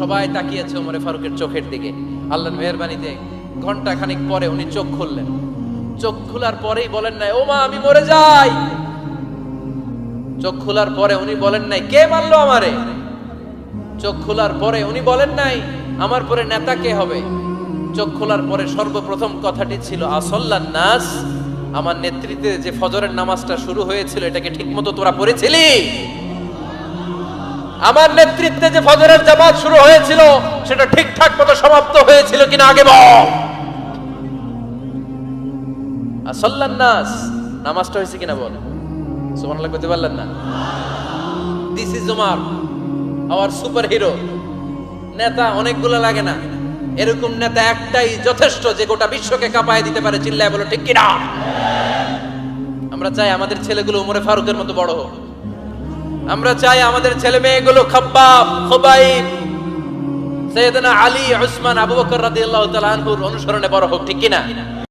সবাই তাকিয়েছে ওমরে ফারুকের চোখের দিকে। আল্লাহর মেহেরবানিতে ঘন্টা খানিক পরে উনি চোখ খুললেন। চোখ খোলার পরেই বলেন নাই, ও মা আমি মরে যাই। চোখ খোলার পরে উনি বলেন নাই, কে মারলো আমারে। চোখ খোলার পরে উনি বলেন নাই, আমার পরে নেতা কে হবে। চোখ খোলার পরে সর্বপ্রথম কথাটি ছিল, আসল্লান নাস, আমার নেতৃত্বে যে ফজরের নামাজটা শুরু হয়েছিল এটাকে ঠিকমতো তোরা পড়েছিলি? আমার নেতৃত্বে যে ফজরের জামাত শুরু হয়েছিল সেটা ঠিকঠাক মতো সমাপ্ত হয়েছিল কিনা আগে বল। আসল্লান নাস, নামাজটা হয়েছে কিনা বল। সুবহানাল্লাহ কইতে পারলেন না? This is Umar, hour super hero. নেতা অনেকগুলো লাগে না, এরকম নেতা একটাই যথেষ্ট যে গোটা বিশ্বকে কাঁপায় দিতে পারে। চিল্লায় বলো ঠিক কিনা? আমরা চাই আমাদের ছেলেগুলো উমরে ফারুকের মতো বড় হোক। আমরা চাই আমাদের ছেলে মেয়েগুলো খাব্বাব, খুবাইব, সাইয়েদনা আলী, উসমান, আবু বকর রাদিয়াল্লাহু তাআলা আনহুর অনুসরণে বড় হোক। ঠিক কিনা?